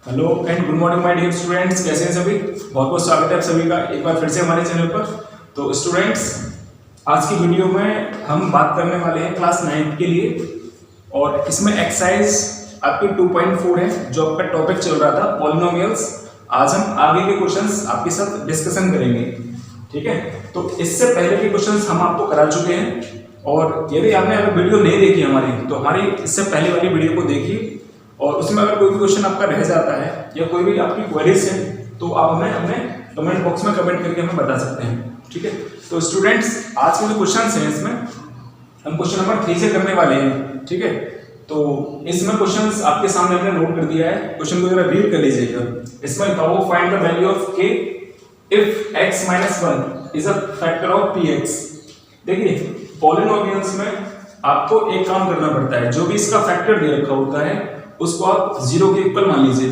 Hello and good morning my dear students, कैसे हैं सभी। बहुत बहुत स्वागत है आप सभी का एक बार फिर से हमारे चैनल पर। तो स्टूडेंट्स, आज की वीडियो में हम बात करने वाले हैं क्लास 9 के लिए, और इसमें एक्सरसाइज आपकी 2.4 है जो आपका टॉपिक चल रहा था पॉलिनोमियल्स। आज हम आगे के क्वेश्चंस आपके साथ डिस्कशन करेंगे, ठीक है। तो इससे पहले के क्वेश्चंस हम आपको करा चुके हैं, और यदि आपने अगर वीडियो नहीं देखी हमारी तो हमारी इससे पहले वाली वीडियो को देखिए, और उसमें अगर कोई भी क्वेश्चन आपका रह जाता है या कोई भी आपकी क्वेरीज है तो आप हमें अपने कमेंट बॉक्स में कमेंट करके हमें बता सकते हैं, ठीक है। तो स्टूडेंट्स, आज के जो क्वेश्चंस हैं इसमें हम क्वेश्चन नंबर 3 से करने वाले हैं, ठीक है। तो इसमें क्वेश्चंस आपके सामने हमने नोट कर दिया है, क्वेश्चन को जरा रीड कर लीजिएगा। इसमें लिखा हुआ find the value of k if x - 1 is a factor of px। देखिए, पॉलिनोमियल्स में आपको एक काम करना पड़ता है, जो भी इसका फैक्टर दे रखा होता है उसको आप 0 के इक्वल मान लीजिए।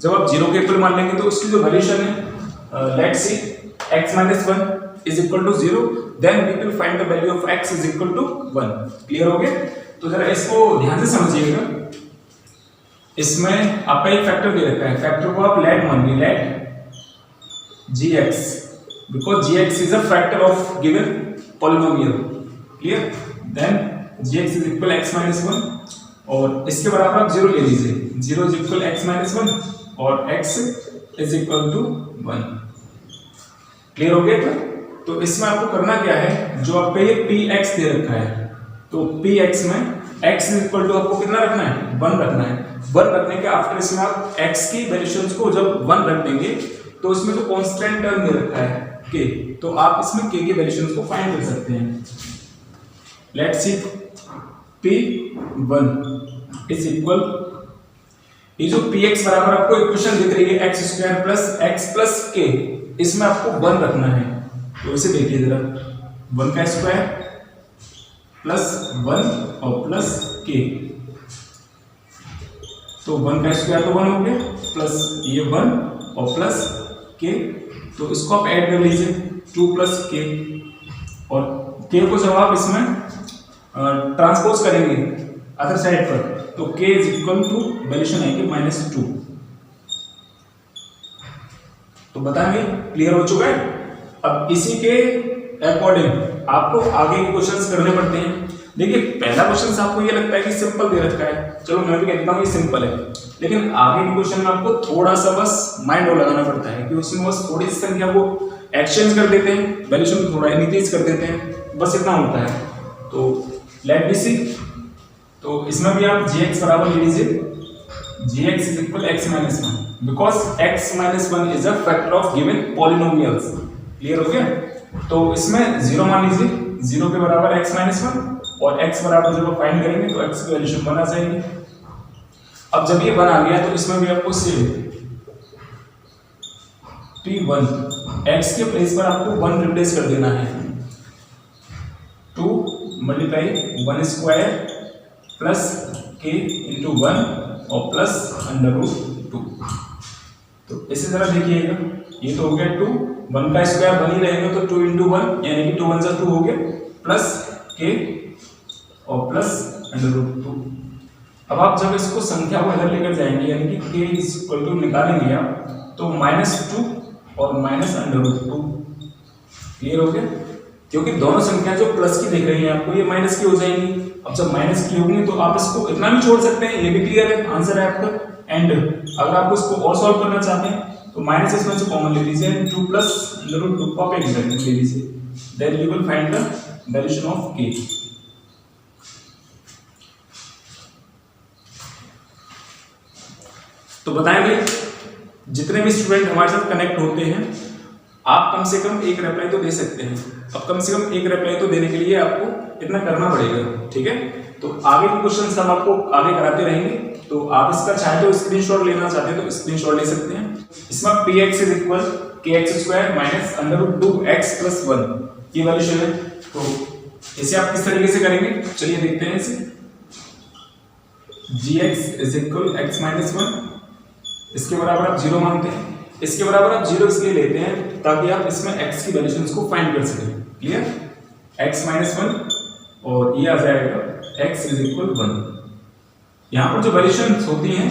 जब आप 0 के इक्वल मान लेंगे तो उसकी जो वैल्यूशन है, let's see x - 1 is equal to 0, then we will find the value of x is equal to 1। Clear हो गया? तो जरा इसको ध्यान से समझिएगा। इसमें आपका एक फैक्टर दे रखा है, फैक्टर को आप लेट मानिए, let gx, because gx is a factor of given polynomial. Clear? Then gx is equal x - 1, और इसके बराबर आप 0 ले लीजिए। 0 इज इक्वल x - 1 और x is equal to 1। Clear हो गया? तो इसमें आपको करना क्या है, जो आपका ये px दे रखा है, तो px में x इज इक्वल टू आपको कितना रखना है, 1 रखना है। 1 रखने के आफ्टर इसमें आप x की वैल्यूशंस को जब 1 रख देंगे तो इसमें जो कांस्टेंट टर्म दे रखा है k, तो आप इसमें k की वैल्यूशंस को फाइंड कर सकते हैं। Let's see p1 is equal, ये जो px बराबर आपको इक्वेशन दिख रही है x² plus x plus k, इसमें आपको 1 रखना है। तो इसे देखिए जरा, 1 का स्क्वायर प्लस 1 और प्लस k, तो 1 का स्क्वायर तो 1 हो गया, प्लस ये 1 और प्लस k, तो इसको आप ऐड कर लीजिए 2 प्लस k, और k को जब आप इसमें ट्रांसपोज करेंगे अदर साइड पर, तो k is equal to valuation आएगी -2। तो बताएंगे, क्लियर हो चुका है। अब इसी के अकॉर्डिंग आपको आगे के क्वेश्चंस करने पड़ते हैं। देखिए, पहला क्वेश्चन आपको ये लगता है कि सिंपल दे रखा है, चलो मैं भी कहता हूँ ये सिंपल है, लेकिन आगे के क्वेश्चन में आपको थोड़ा सा बस माइंड और लगाना पड़ता है कि उसमें बस थोड़ी सी संख्या को एक्सचेंज कर देते हैं, वैल्यूशन को थोड़ा इंक्रीज कर देते हैं, बस इतना होता है। तो लेट बी सी, तो इसमें भी आप gx बराबर ले लीजिए, gx is equal x - 1, because x - 1 is a factor of given polynomials. Clear हो गया? तो इसमें 0 मान लीजिए, 0 के बराबर x - 1, और x बराबर जब आप फाइंड करेंगे तो x की वैल्यूशन 1 आ जाएगी। अब जब ये 1 आ गया तो इसमें भी आपको सेम p1, x के प्लेस पर आपको 1 रिप्लेस कर देना है, 2 multiply 1 square plus k into 1 और प्लस √2। तो इसे जरा देखिएगा, ये तो हो गया 2, 1 का स्क्वायर 1 ही रहेगा, तो 2 इंटू 1 यानी कि 2 1 2 हो गया, प्लस k और प्लस √2। अब आप जब इसको संख्या को इधर लेकर जाएंगे, यानी कि k इज इक्वल टू निकालेंगे आप, तो -2 और -√2। क्लियर हो गया? क्योंकि दोनों संख्या जो प्लस की दिख रही है आपको, ये माइनस की हो जाएंगी। अब जब माइनस की होंगी तो आप इसको इतना भी छोड़ सकते हैं, ये भी क्लियर है, आंसर है आपका। एंड अगर आप इसको और सॉल्व करना चाहते हैं तो माइनस इसमें से कॉमन ले लीजिए, 2 प्लस √2 को आप एक ले लीजिए, then you will find the valuation of k। तो बताएंगे, जितने भी स्टूडेंट हमारे साथ कनेक्ट होते हैं, आप कम से कम एक रिप्लाई तो दे सकते हैं। अब कम से कम एक रिप्लाई तो देने के लिए आपको इतना करना पड़ेगा, ठीक है। तो आगे के क्वेश्चंस हम आपको आगे कराते रहेंगे, तो आप इसका चाहे तो स्क्रीनशॉट लेना चाहते हैं तो स्क्रीनशॉट ले सकते हैं। इसमें px is equal kx² minus √2x plus 1 की वैल्यूशन है। तो इसे आप किस तरीके से करेंगे, चलिए देखते हैं इसे। gx इज इक्वल x - 1, इसके बराबर आप 0 मानते हैं, इसके बराबर आप 0 इसलिए लेते हैं ताकि आप इसमें x की वैल्यूशंस को फाइंड कर सकें। क्लियर? x - 1 और ये आ जाएगा x इज इक्वल 1। यहाँ पर जो वैल्यूशंस होती हैं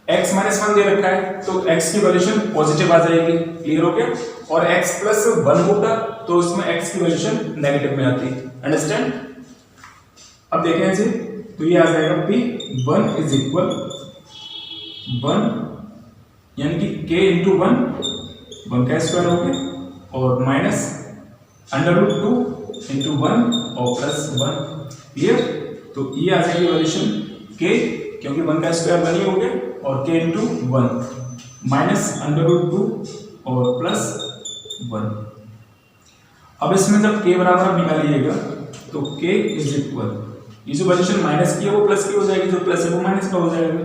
x माइनस 1 दे रखा है तो x की वैल्यूशन पॉजिटिव आ जाएगी, क्लियर हो गया। और x प्लस 1 होता तो उसमें x की वैल्यूशन नेगेटिव में आती, अंडरस्टैंड। अब देखें ऐसे तो ये आ जाएगा p 1 इज इक्वल 1 यानी कि k इंटू 1 का स्क्वायर हो गया और माइनस √2 इंटू 1 और प्लस 1, क्लियर। तो ये आ जाएगी वैल्यूशन k क्योंकि 1 का स्क्वायर 1 ही हो गया और k इंटू 1 माइनस √2 और प्लस 1। अब इसमें जब k बराबर आप निकालिएगा तो k इज इक्वल, ये जो वैल्यूशन माइनस की है वो प्लस की हो जाएगी, जो प्लस है वो माइनस का हो जाएगा।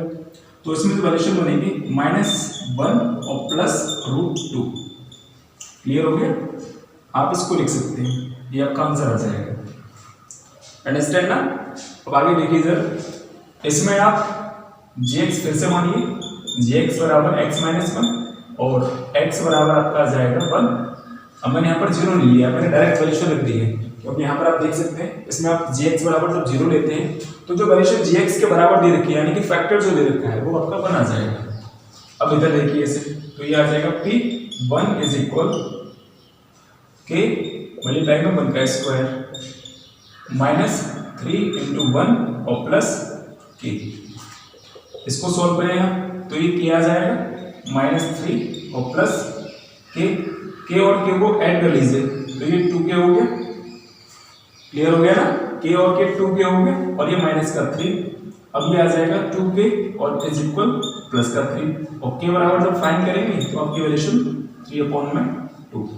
तो इसमें जो वैल्यूशन बनेगी -1 और प्लस √2, क्लियर हो गया। आप इसको लिख सकते हैं, ये आपका आंसर आ जाएगा, अंडरस्टैंड ना। अब आगे देखिए इधर, इसमें आप gx फिर से मानिए, gx बराबर x माइनस 1 और x बराबर आपका आ जाएगा 1। अब मैंने यहाँ पर 0 नहीं लिया, मैंने डायरेक्ट वैल्यूशन रख दी है क्योंकि यहाँ पर आप देख सकते हैं इसमें आप gx बराबर जब 0 लेते हैं तो जो वैल्यूशन gx के बराबर दे रखी है यानी कि फैक्टर जो दे रखा है वो आपका 1 आ जाएगा। अब इधर देखिए इसे, तो ये आ जाएगा p1 is equal k multiply में 1 का स्क्वायर माइनस 3 इंटू 1 और प्लस k। इसको सॉल्व करेगा तो ये क्या आ जाएगा -3 और प्लस k और k को ऐड कर लीजिए तो ये 2k हो गया, क्लियर हो गया ना। k और k 2k हो गया और ये माइनस का 3। अब ये आ जाएगा 2k और इज इक्वल प्लस का 3 और k बराबर जब फाइंड करेंगे तो आपकी वैल्यूशन 3/2।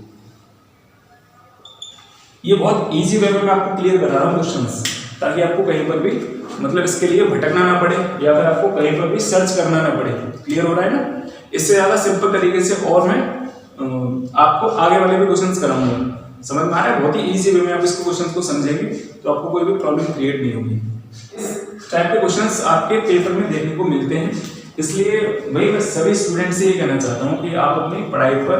ये बहुत इजी वे में मैं आपको क्लियर करा रहा हूँ क्वेश्चंस, ताकि आपको कहीं पर भी मतलब इसके लिए भटकना ना पड़े या फिर आपको कहीं पर भी सर्च करना ना पड़े, क्लियर हो रहा है ना। इससे ज़्यादा सिंपल तरीके से और मैं आपको आगे वाले भी क्वेश्चंस कराऊंगा, समझ में आ रहा है। बहुत ही इजी वे में आप इसको क्वेश्चंस को समझेंगे तो आपको कोई भी प्रॉब्लम क्रिएट नहीं होगी। इस टाइप के क्वेश्चंस आपके पेपर में देखने को मिलते हैं, इसलिए भाई मैं सभी स्टूडेंट से ये कहना चाहता हूँ कि आप अपनी पढ़ाई पर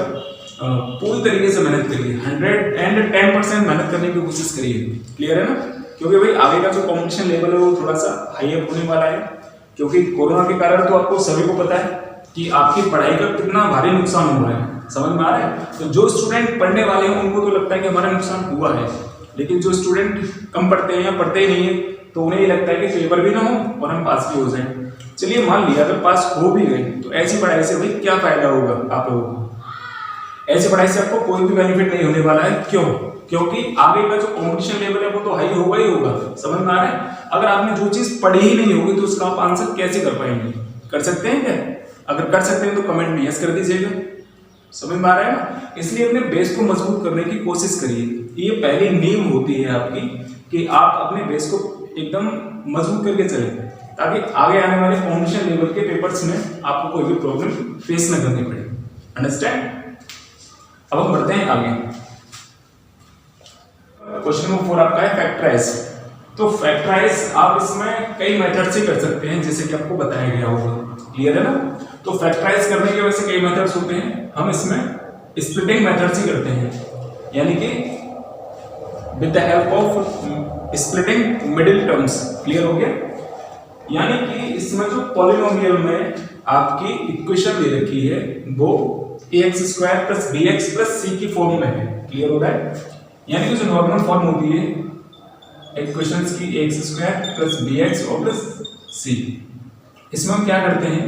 पूरी तरीके से मेहनत करिए, 110% मेहनत करने की कोशिश करिए, क्लियर है ना। क्योंकि भाई आगे का जो कंपटीशन लेवल है वो थोड़ा सा हाई अप होने वाला है, क्योंकि कोरोना के कारण तो आपको सभी को पता है कि आपकी पढ़ाई का कितना भारी नुकसान हुआ है, समझ में आ रहा है। तो जो स्टूडेंट पढ़ने वाले हैं उनको तो लगता है कि हमारा नुकसान हुआ है, लेकिन जो स्टूडेंट कम पढ़ते हैं या पढ़ते ही नहीं है तो उन्हें ये लगता है कि पेपर भी ना हो और हम पास भी हो जाएं। चलिए मान लिया अगर पास हो भी गए तो ऐसी पढ़ाई से भाई क्या फायदा होगा आप लोगों को। ऐसी पढ़ाई से आपको कोई भी बेनिफिट नहीं होने वाला है। क्यों? क्योंकि आगे का जो कंपटीशन लेवल है वो तो हाई होगा ही होगा, समझ में आ रहा है। अगर आपने जो चीज पढ़ी ही नहीं होगी तो उसका आप आंसर कैसे कर पाएंगे? कर सकते हैं क्या? अगर कर सकते हैं तो कमेंट में यस कर दीजिएगा, समझ में आ रहा है ना। इसलिए अपने बेस को मजबूत करने की कोशिश करिए, ये पहली नींव होती है आपकी कि आप अपने बेस को एकदम मजबूत करके चले, ताकि आगे आने वाले कंपटीशन लेवल के पेपर्स में आपको कोई भी प्रॉब्लम फेस न करनी पड़े, अंडरस्टैंड। अब हम बढ़ते हैं आगे। क्वेश्चन नंबर 4 आपका है फैक्टराइज। तो फैक्टराइज आप इसमें कई मेथड से कर सकते हैं, जैसे कि आपको बताया गया होगा, क्लियर है ना। तो फैक्टराइज करने के वैसे कई मेथड्स होते हैं, हम इसमें स्प्लिटिंग मेथड से करते हैं, यानी कि with the help of splitting middle terms, clear हो गया। यानी कि इसमें जो पॉलिनोमियल में आपकी इक्वेशन दे रखी है वो ax² + bx + c की फॉर्म में है, क्लियर हो रहा है। यानी कि जो नॉर्मल फॉर्म होती है इक्वेशंस की ax² + bx और +c, इसमें हम क्या करते हैं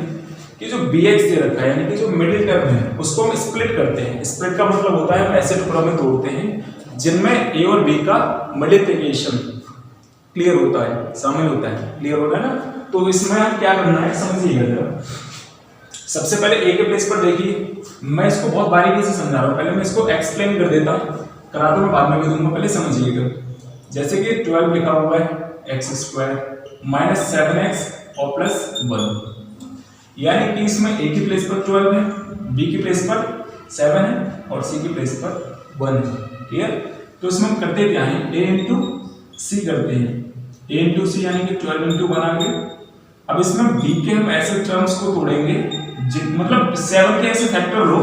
कि जो bx दे रखा है यानी कि जो मिडिल टर्म है उसको हम स्प्लिट करते हैं। स्प्लिट का मतलब होता है हम ऐसे टुकड़ों में तोड़ते हैं जिनमें a और b का मल्टीप्लिकेशन क्लियर होता है, शामिल होता है, क्लियर हो रहा है ना। तो इसमें हम क्या करना है समझिएगा जरा। सबसे पहले a के प्लेस पर देखिए, मैं इसको बहुत बारीकी से समझा रहा हूँ, पहले मैं इसको एक्सप्लेन कर देता हूँ, करा तो मैं बाद में भी दूंगा, पहले समझिएगा। जैसे कि 12 लिखा हुआ है x² - 7x और +1, यानी कि इसमें a की प्लेस पर 12 है, b की प्लेस पर 7 है और c की प्लेस पर 1 है, क्लियर। तो इसमें हम करते क्या है, a इंटू c करते हैं, a इंटू सी यानी कि 12 इंटू 1 आ गया। अब इसमें b के हम ऐसे टर्म्स को तोड़ेंगे मतलब 7 के ऐसे फैक्टर लो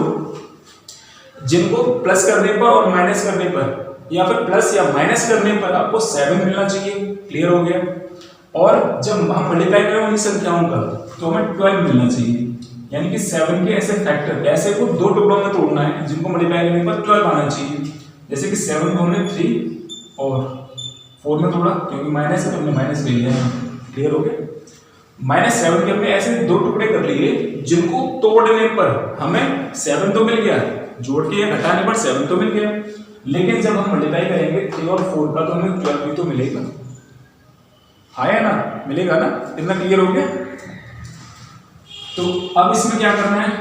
जिनको प्लस करने पर और माइनस करने पर या फिर प्लस या माइनस करने पर आपको 7 मिलना चाहिए, क्लियर हो गया। और जब हम मल्टीप्लाई करें उन संख्याओं का तो हमें 12 मिलना चाहिए। यानी कि 7 के ऐसे फैक्टर, ऐसे को दो टुकड़ों में तोड़ना है जिनको मल्टीप्लाई करने पर 12 आना चाहिए। जैसे कि 7 को हमने 3 और 4 में तोड़ा, क्योंकि माइनस है तो हमने माइनस ले लिया है। क्लियर हो गया? -7 के हमने ऐसे दो टुकड़े कर लिए जिनको तोड़ने पर हमें 7 तो मिल गया, जोड़ के या घटाने पर 7 तो मिल गया, लेकिन जब हम मल्टीप्लाई करेंगे 3 और 4 का तो हमें 12 भी तो मिलेगा। हाँ या ना? मिलेगा ना? इतना क्लियर हो गया? तो अब इसमें क्या करना है,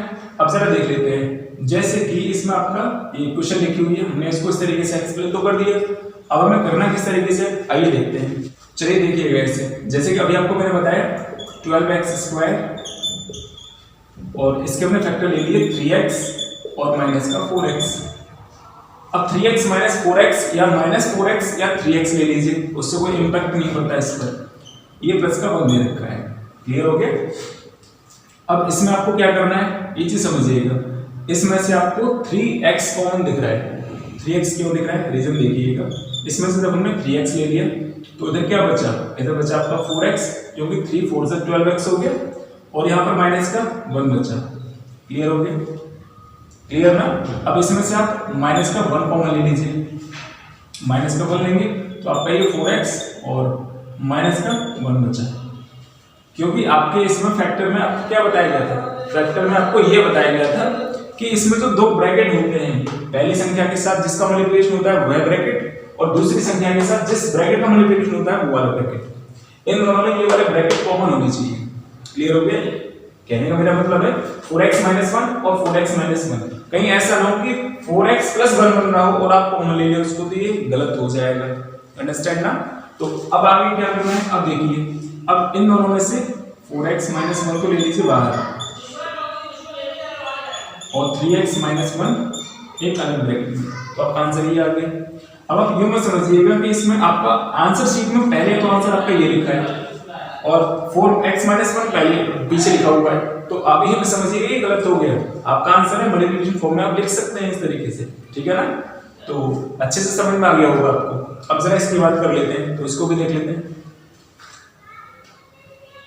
अब जरा देख लेते हैं। जैसे कि इसमें आपका ये क्वेश्चन लिखी हुई है, हमने इसको इस तरीके से एक्सप्लेन तो कर दिया। अब हमें करना किस तरीके से, आइए देखते हैं। चलिए देखिएगा ऐसे, जैसे कि अभी आपको मैंने बताया 12x² और इसके हमने फैक्टर ले लिए 3x और माइनस का 4x। अब 3x माइनस 4x या -4x या 3x ले लीजिए, उससे कोई इम्पैक्ट नहीं पड़ता इस पर। ये प्लस का 1 दे रखा है। क्लियर हो गया? अब इसमें आपको क्या करना है, ये चीज समझिएगा। इसमें से आपको 3x कॉमन दिख रहा है। 3x क्यों दिख रहा है, रीजन देखिएगा। इसमें से जब हमने 3x ले लिया तो इधर क्या बचा, इधर बचा आपका 4x, क्योंकि 3 4 से 12x हो गया, और यहाँ पर माइनस का 1 बचा। क्लियर हो गया? क्लियर ना? अब इसमें से आप माइनस का 1 कॉमन ले लीजिए। माइनस का 1 लेंगे तो आपका ये 4x और माइनस का 1 बचा। क्योंकि आपके इसमें फैक्टर में आपको क्या बताया गया था, फैक्टर में आपको ये बताया गया था कि इसमें तो दो ब्रैकेट होते हैं, पहली संख्या के साथ जिसका मल्टीप्लिकेशन होता है वह ब्रैकेट, और दूसरी संख्या के साथ जिस ब्रैकेट का मल्टीप्लिकेशन होता है वो वाला ब्रैकेट। इन दोनों में ये वाले ब्रैकेट कॉमन होने चाहिए। क्लियर हो गया? कहने का मेरा मतलब है 4x - 1 और 4x - 1, कहीं ऐसा ना हो कि 4x + 1 बन रहा हो और आप कॉमन ले लिया उसको, तो ये गलत हो जाएगा। अंडरस्टैंड ना? तो अब आगे क्या करना है, अब देखिए, अब इन दोनों में से 4x - 1 को ले लीजिए बाहर और 3x - 1 एक अलग ब्रैकेट में, तो आपका आंसर ये आ गया। अब आप यूं मत समझिएगा कि इसमें आपका आंसर शीट में पहले तो आंसर आपका ये लिखा है और 4x - 1 पहले पीछे लिखा हुआ है, तो आप ही समझिएगा ये गलत हो गया। आपका आंसर है मल्टीप्लिकेशन फॉर्म में आप लिख सकते हैं इस तरीके से। ठीक है ना? तो अच्छे से समझ में आ गया होगा आपको। अब जरा इसकी बात कर लेते हैं, तो इसको भी देख लेते हैं।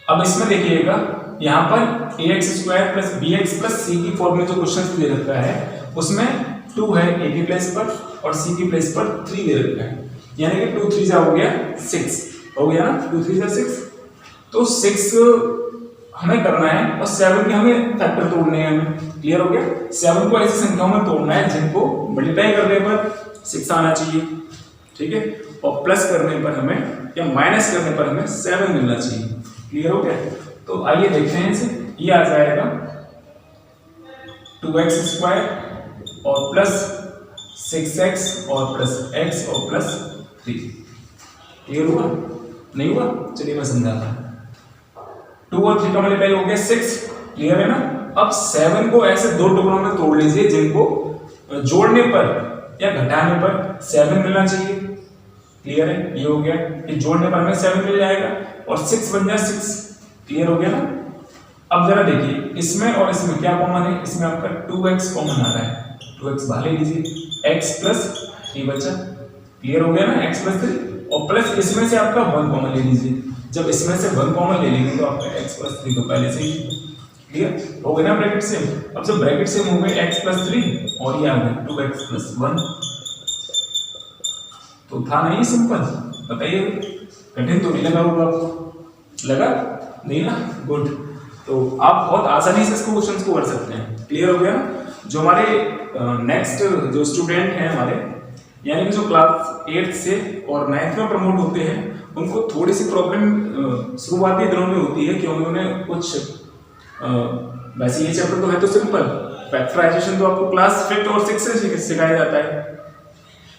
अब इसमें देखिएगा, यहाँ पर ax² + bx + c की फॉर्म में जो क्वेश्चन दे रखा है उसमें 2 है a की प्लेस पर और c की प्लेस पर 3 दे रखा है, यानी कि 2 3 हो गया 6 हो गया ना, 2 3 6। तो 6 हमें करना है और 7 के हमें फैक्टर तोड़ने हैं हमें। क्लियर हो गया? 7 को ऐसी संख्याओं में तोड़ना है जिनको मल्टीप्लाई करने पर 6 आना चाहिए। ठीक है? और प्लस करने पर हमें या माइनस करने पर हमें 7 मिलना चाहिए। क्लियर हो गया? तो आइए देखते हैं इसे। ये आ जाएगा 2x² और प्लस 6x और प्लस x और प्लस 3। क्लियर हुआ? नहीं हुआ? चलिए मैं समझाता हूं। 2 और 3 का मल्टीप्लाई हो गया 6। क्लियर है ना? अब 7 को ऐसे दो टुकड़ों में तोड़ लीजिए जिनको जोड़ने पर या घटाने पर 7 मिलना चाहिए। क्लियर है? ये हो गया, ये जोड़ने पर हमें 7 मिल जाएगा और 6 बन जाए 6। क्लियर हो गया ना? अब जरा देखिए, इसमें और इसमें क्या कॉमन है, इसमें आपका 2x कॉमन आ रहा है, 2x बाहर ले लीजिए, x + 3 बचा। क्लियर हो गया ना? x + 3 और प्लस इसमें से आपका 1 कॉमन ले लीजिए। जब इसमें से 1 कॉमन ले लेंगे तो आपका x + 3 तो पहले से ही क्लियर हो गया ना, ब्रैकेट सेम। अब जब ब्रैकेट सेम हो गए x + 3 और ये आ गया 2x + 1, तो था नहीं सिंपल? बताइए, कठिन तो नहीं लगा होगा आपको? लगा नहीं ना? गुड। तो आप बहुत आसानी से इसको क्वेश्चंस को कर सकते हैं। क्लियर हो गया? जो हमारे नेक्स्ट जो स्टूडेंट हैं हमारे, यानी कि जो क्लास 8 से और 9th में प्रमोट होते हैं, उनको थोड़ी सी प्रॉब्लम शुरुआती दिनों में होती है, क्योंकि उन्हें कुछ वैसे ये चैप्टर तो है तो सिंपल, फैक्टराइजेशन तो आपको क्लास 5th और 6th से सिखाया जाता है,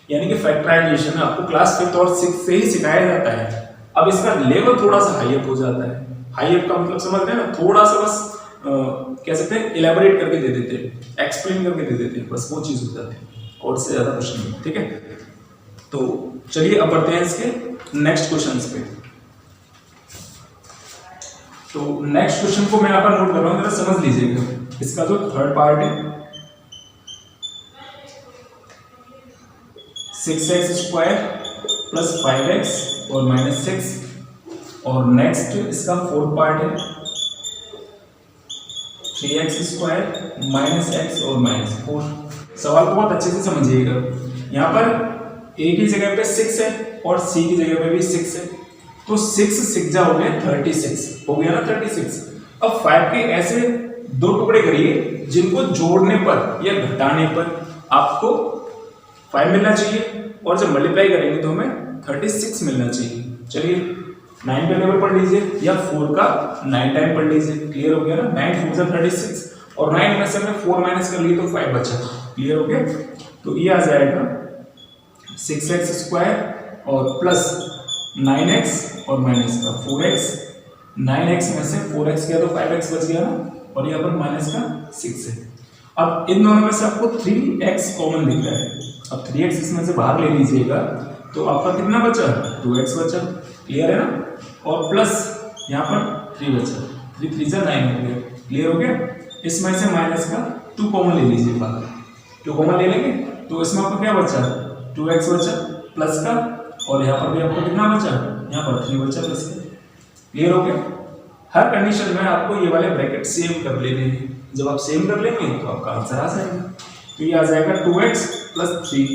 यानी कि फैक्टराइजेशन आपको क्लास 5th और 6th से ही सिखाया जाता है। अब इसका लेवल थोड़ा सा हाई अप हो जाता है। हाई अप का मतलब समझ रहे हैं ना? थोड़ा सा बस कह सकते हैं इलेबोरेट करके दे देते हैं, एक्सप्लेन करके दे देते हैं, बस वो चीज हो जाती है और इससे ज्यादा कुछ नहीं। ठीक है? तो चलिए अब बढ़ते हैं इसके नेक्स्ट क्वेश्चंस पे। तो नेक्स्ट क्वेश्चन को मैं यहाँ पर नोट कर रहा हूँ, जरा समझ लीजिएगा। इसका जो थर्ड पार्ट है 6x² + 5x और -6 और नेक्स्ट इसका फोर्थ पार्ट है 3x² माइनस एक्स और माइनस 4। सवाल को बहुत अच्छे से समझिएगा। यहाँ पर एक ही जगह पे 6 है और सी की जगह पे भी 6 है, तो 6 6 जा हो गया 36, हो गया ना 36। अब 5 के ऐसे दो टुकड़े करिए जिनको जोड़ने पर या घटाने पर आपको 5 मिलना चाहिए और जब मल्टीप्लाई करेंगे तो हमें 36 मिलना चाहिए। चलिए 9 का लेवल पढ़ लीजिए या 4 का 9 टाइम पढ़ लीजिए। क्लियर हो गया ना? 9 4 जा 36 और 9 में से हमने 4 माइनस कर लिए तो 5 बचा। क्लियर हो गया? तो ये आ जाएगा 6x² और प्लस 9x और माइनस का 4x। 9x में से 4x गया तो 5x बच गया ना, और यहाँ पर माइनस का 6 है। अब इन दोनों में से आपको 3x कॉमन दिख रहा है। अब 3x इसमें से बाहर ले लीजिएगा तो आपका कितना बचा? 2x बचा। क्लियर है ना? और प्लस यहाँ पर 3 बचा, 3 3 जा 9 हो गया। क्लियर हो गया? इसमें से माइनस का 2 कॉमन ले लीजिए बाहर, 2 कॉमन ले लेंगे तो इसमें आपको क्या बचा? 2x बचा प्लस का, और यहाँ पर भी आपको कितना बचा? यहाँ पर 3 बचा प्लस का। क्लियर हो गया? हर कंडीशन में आपको ये वाले ब्रैकेट सेम कर लेने हैं। जब आप सेम कर लेंगे तो आपका आंसर आ जाएगा। तो ये आ जाएगा 2x प्लस 3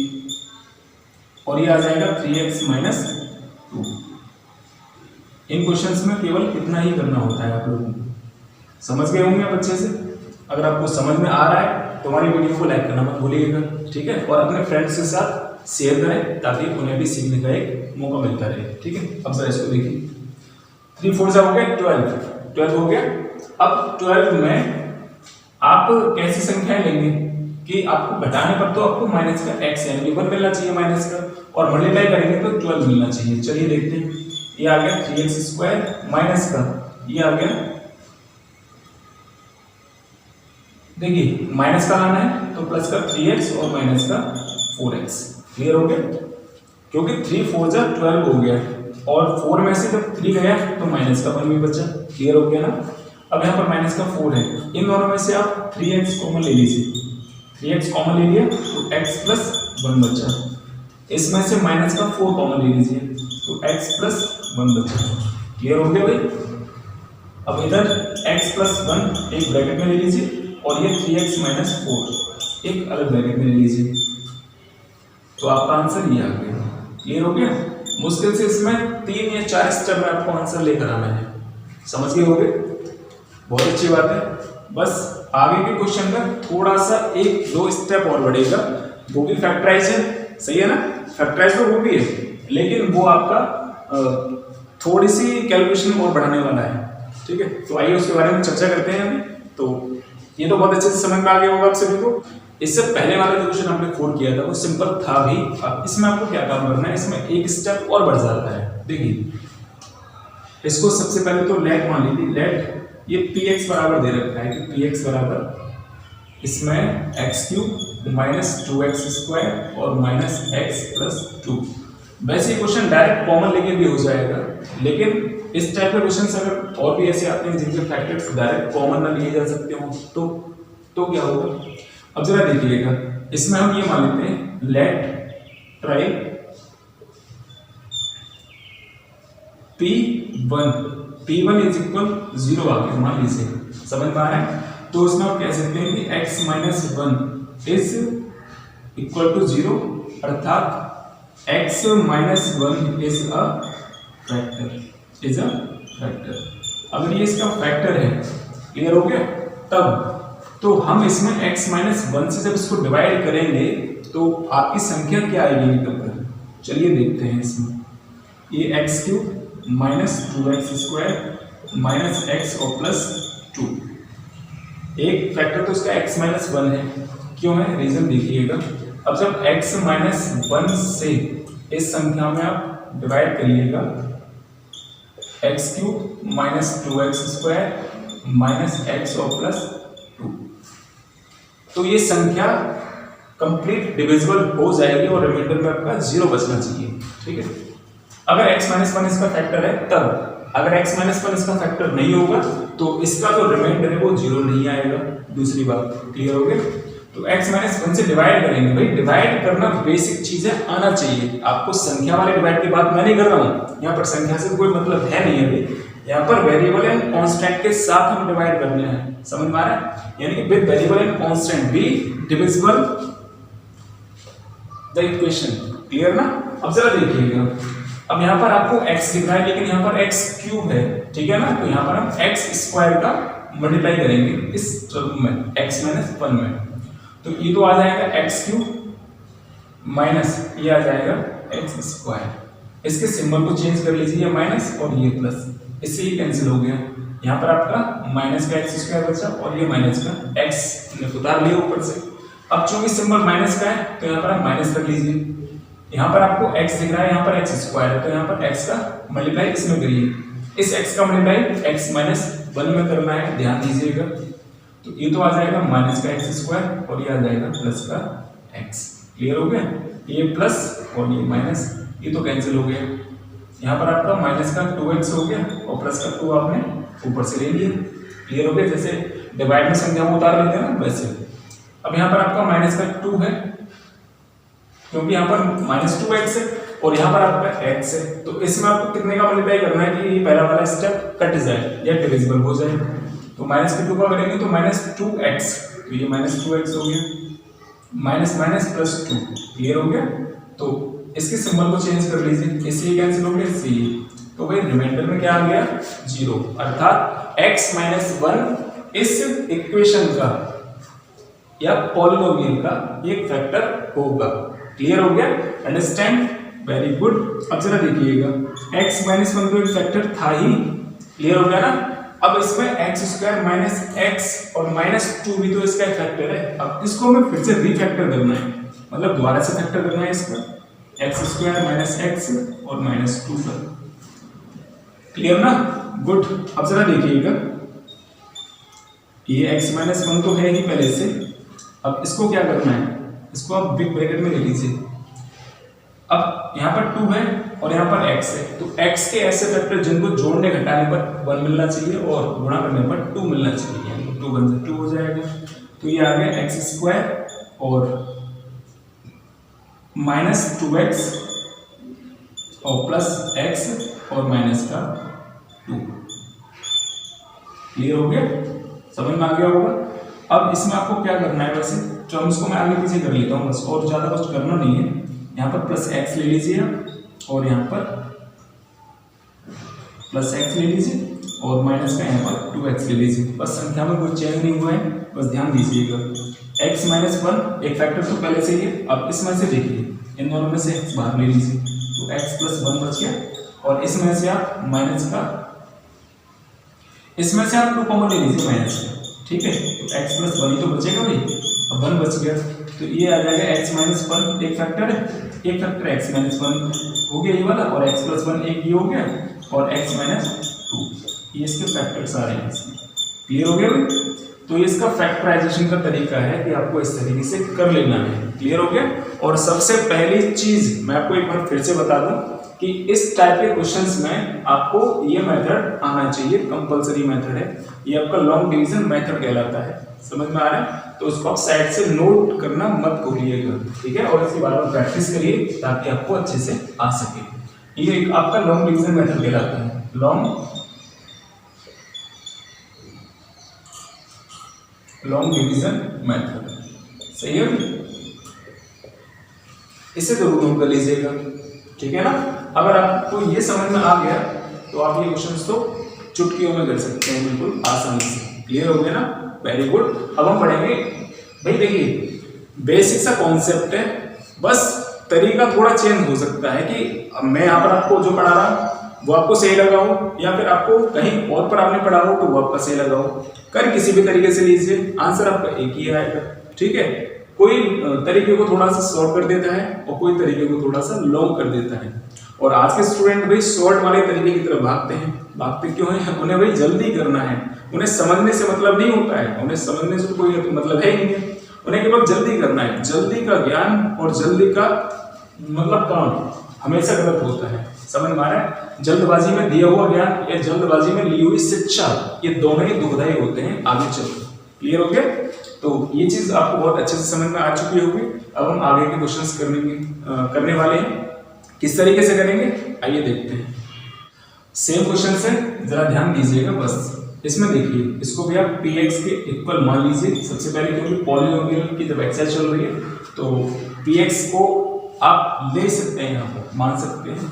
और ये आ जाएगा 3x माइनस 2। इन क्वेश्चंस में केवल इतना ही करना होता है। आप लोगों को समझ गए होंगे आप अच्छे से। अगर आपको समझ में आ रहा है तो हमारी वीडियो को लाइक करना मत भूलिएगा, ठीक है? और अपने फ्रेंड्स के साथ शेयर करें ताकि उन्हें भी सीखने का एक मौका मिलता रहे, ठीक है? अब जरा इसको देखिए, 3 4 जा हो गया 12 हो गया। अब 12 में आप कैसी संख्याएं लेंगे कि आपको घटाने पर तो आपको माइनस का x यानी कि 1 मिलना चाहिए माइनस का, और मल्टीप्लाई करेंगे तो 12 मिलना चाहिए। चलिए देखते हैं। ये आ गया 3x² माइनस का, ये आ गया, देखिए माइनस का लाना है तो प्लस का 3x और माइनस का 4x। क्लियर हो गया? क्योंकि 3 4 जा 12 हो गया और 4 में से जब 3 गया तो माइनस का 1 भी बचा। क्लियर हो गया ना? अब यहाँ पर माइनस का 4 है, इन दोनों में से आप 3x कॉमन ले लीजिए। 3x कॉमन ले लिया तो x प्लस 1 बचा। इसमें से माइनस का 4 कॉमन ले लीजिए तो x प्लस 1 बचा। क्लियर हो गया भाई? अब इधर x प्लस 1 एक ब्रैकेट में ले लीजिए और ये 3x माइनस 4 एक अलग ब्रैकेट में ले लीजिए, तो आपका आंसर ये आ गया। क्लियर हो गया? मुश्किल से इसमें 3 या 4 स्टेप में आपको आंसर लेकर आना है। समझ गए होंगे? बहुत अच्छी बात है। बस आगे के क्वेश्चन में थोड़ा सा 1-2 स्टेप और बढ़ेगा, वो भी फैक्टराइज है। सही है ना? फैक्टराइज तो वो भी है, लेकिन वो आपका थोड़ी सी कैलकुलेशन और बढ़ाने वाला है, ठीक है? तो आइए उसके बारे में चर्चा करते हैं अभी। तो ये तो बहुत अच्छे से समझ में आ गया होगा आप सभी को। इससे पहले वाला जो क्वेश्चन आपने 4 किया था वो सिंपल था भी। अब इसमें आपको क्या काम करना है, इसमें एक स्टेप और बढ़ जाता है। देखिए इसको सबसे पहले तो लेट मान लीजिए। लेट ये px बराबर दे रखा है कि px बराबर इसमें x³ माइनस 2x² और माइनस x प्लस 2। वैसे क्वेश्चन डायरेक्ट कॉमन लेके भी हो जाएगा, लेकिन इस टाइप के क्वेश्चन अगर और भी ऐसे आते हैं जिनके फैक्टर्स डायरेक्ट कॉमन ना लिए जा सकते हो तो क्या होगा? अब जरा देखिएगा, इसमें हम ये मान लेते हैं late try P1 is equal 0 आ गया, मान लीजिए। समझ में आ रहा है? तो उसमें हम कह सकते हैं कि x minus 1 is equal to 0, अर्थात x minus 1 is a factor. अगर ये इसका फैक्टर है, क्लियर हो गया? तब तो हम इसमें x माइनस 1 से जब इसको डिवाइड करेंगे तो आपकी संख्या क्या आएगी निकल कर? चलिए देखते हैं। इसमें ये x³ minus 2x² minus x और प्लस 2। एक फैक्टर तो इसका x माइनस 1 है। क्यों है? रीजन देखिएगा। अब जब x माइनस 1 से इस संख्या में आप डिवाइड करिएगा, x³ minus 2x² minus x और प्लस 2, तो ये संख्या कंप्लीट डिविजिबल हो जाएगी और रिमाइंडर में आपका 0 बचना चाहिए, ठीक है? अगर x माइनस 1 इसका फैक्टर है तब। अगर x माइनस 1 इसका फैक्टर नहीं होगा तो इसका जो रिमाइंडर है वो 0 नहीं आएगा। दूसरी बात, क्लियर हो गया? तो x माइनस 1 से डिवाइड करेंगे। भाई डिवाइड करना बेसिक चीज है, आना चाहिए आपको। संख्या वाले डिवाइड की बात मैं नहीं कर रहा हूँ, यहाँ पर संख्या से कोई मतलब है नहीं है भाई। यहाँ पर वेरिएबल एंड कांस्टेंट के साथ हम डिवाइड करने हैं, समझ में आ रहा है? यानी कि with variable and constant be divisible the equation, clear ना? अब जरा देखिएगा, अब यहाँ पर आपको x दिख रहा है लेकिन यहाँ पर x क्यूब है, ठीक है ना? तो यहाँ पर हम x स्क्वायर का मल्टीप्लाई करेंगे इस टर्म में x माइनस 1 में, तो ये तो आ जाएगा x क्यूब माइनस ये आ जाएगा x स्क्वायर। इसके सिंबल को चेंज कर लीजिए, ये माइनस और ये प्लस, इससे ये कैंसिल हो गया। यहाँ पर आपका माइनस का x स्क्वायर बचा और ये माइनस का x ने उतार लिया ऊपर से। अब चूंकि सिंबल माइनस का है तो यहाँ पर आप माइनस रख लीजिए। यहाँ पर आपको x दिख रहा है, यहाँ पर x स्क्वायर है, तो यहाँ पर x का मल्टीप्लाई इसमें करिए। इस x का मल्टीप्लाई x माइनस 1 में करना है, ध्यान दीजिएगा। तो ये तो आ जाएगा माइनस का x स्क्वायर और ये आ जाएगा प्लस का x, क्लियर हो गया? ये प्लस और ये माइनस, ये तो कैंसिल हो गया। यहाँ पर आपका माइनस का 2x हो गया और प्लस का 2 आपने ऊपर से ले लिया, क्लियर हो गया? जैसे डिवाइड में संख्या को उतार लेते हैं ना वैसे। अब यहाँ पर आपका माइनस का 2 है क्योंकि यहाँ पर माइनस 2x है और यहाँ पर आपका x है, तो इसमें आपको कितने का मल्टीप्लाई करना है कि पहला वाला स्टेप कट जाए या डिविजिबल हो जाए। तो माइनस के 2 का करेंगे तो माइनस 2x, तो ये माइनस 2x हो गया, माइनस माइनस प्लस 2, क्लियर हो गया? तो इसके सिंबल को चेंज कर लीजिए, इससे ये कैंसिल हो गया, इससे ये, तो भाई रिमाइंडर में क्या आ गया 0, अर्थात x माइनस 1 इस इक्वेशन का या पॉलिनोमियल का एक फैक्टर होगा, क्लियर हो गया? अंडरस्टैंड? Very good. अब जरा देखिएगा, x माइनस 1 तो एक फैक्टर था ही, क्लियर हो गया ना? अब इसमें x स्क्वायर माइनस x और माइनस 2 भी तो इसका फैक्टर है। अब इसको हमें फिर से रीफैक्टर करना है, मतलब दोबारा से फैक्टर करना है इसका, x स्क्वायर माइनस x और माइनस 2 का, क्लियर ना? गुड। अब जरा देखिएगा, ये x माइनस 1 तो है ही पहले से। अब इसको क्या करना है, इसको आप बिग ब्रैकेट में ले लीजिए। अब यहाँ पर 2 है और यहाँ पर x है, तो x के ऐसे फैक्टर जिनको जोड़ने घटाने पर 1 मिलना चाहिए और गुणा करने पर 2 मिलना चाहिए, यानी 2 1 से 2 हो जाएगा। तो ये आ गया x स्क्वायर और माइनस 2x और प्लस x और माइनस का 2, क्लियर हो गया? समझ में आ गया होगा? अब इसमें आपको क्या करना है, वैसे टर्म्स को मैं आगे पीछे कर लेता हूँ बस, और ज्यादा कुछ करना नहीं है। यहाँ पर प्लस x ले लीजिए और यहाँ पर प्लस x ले लीजिए और माइनस का यहाँ पर 2x ले लीजिए। बस संख्या में कोई चेंज नहीं हुआ है, बस ध्यान दीजिएगा। x माइनस 1 एक फैक्टर तो पहले से ही है, अब इसमें से देखिए, इन दोनों में से x बाहर ले लीजिए, तो x प्लस 1 बच गया और इसमें से आप माइनस का, इसमें से आप 2 कॉमन ले लीजिए माइनस का, ठीक है? तो x प्लस 1 ही तो बचेगा भाई, अब 1 बच गया, तो ये आ जाएगा x माइनस 1 एक फैक्टर है, एक फैक्टर x माइनस 1 हो गया ये वाला, और x प्लस 1 एक ये हो गया और x माइनस 2, ये इसके फैक्टर्स आ रहे हैं इसमें, क्लियर हो गया भाई? तो ये इसका फैक्टराइजेशन का तरीका है कि आपको इस तरीके से कर लेना है, क्लियर हो गया? और सबसे पहली चीज मैं आपको एक बार फिर से बता दूं कि इस टाइप के क्वेश्चंस में आपको ये मेथड आना चाहिए, कंपलसरी मेथड है, ये आपका लॉन्ग डिवीजन मेथड कहलाता है, समझ में आ रहा है? तो उसको आप साइड से नोट करना मत भूलिएगा, ठीक है? और इसकी बार बार प्रैक्टिस करिए ताकि आपको अच्छे से आ सके। ये एक आपका लॉन्ग डिवीजन मेथड कहलाता है, लॉन्ग डिवीजन मेथड, सही है? इसे जरूर नोट कर लीजिएगा, ठीक है ना? अगर आपको ये समझ में आ गया तो आप ये क्वेश्चंस तो चुटकियों में कर सकते हैं बिल्कुल आसानी से, क्लियर हो गया ना? Very good. अब हम पढ़ेंगे, भाई देखिए बेसिक सा कॉन्सेप्ट है, बस तरीका थोड़ा चेंज हो सकता है कि मैं यहाँ पर आपको जो पढ़ा रहा वो आपको सही लगा हो या फिर आपको कहीं और पर आपने पढ़ा हो तो वो आपका सही लगा हो, कर किसी भी तरीके से लीजिए, आंसर आपका एक ही आएगा, ठीक है? कोई तरीके को थोड़ा सा शॉर्ट कर देता है और कोई तरीके को थोड़ा सा लॉन्ग कर देता है, और आज के स्टूडेंट भाई शॉर्ट वाले तरीके की तरफ भागते हैं। भागते क्यों हैं? उन्हें भाई जल्दी करना है, उन्हें समझने से मतलब नहीं होता है, उन्हें समझने से कोई मतलब है ही नहीं है, उन्हें केवल जल्दी करना है। जल्दी का ज्ञान और जल्दी का मतलब काम हमेशा गलत होता है, समझ में आ रहा है? जल्दबाजी में दिया हुआ ज्ञान या जल्दबाजी में ली हुई शिक्षा, ये दोनों ही दुखदायी होते हैं आगे चलकर, क्लियर हो गया? तो ये चीज आपको बहुत अच्छे से समझ में आ चुकी होगी। अब हम आगे के क्वेश्चंस करने वाले हैं। किस तरीके से करेंगे आइए देखते हैं। सेम क्वेश्चन से जरा ध्यान दीजिएगा बस। इसमें देखिए, इसको भी आप px के इक्वल मान लीजिए सबसे पहले, क्योंकि पॉलिनोमियल की जब एक्सरसाइज चल रही है तो px को आप ले सकते हैं, यहाँ पर मान सकते हैं।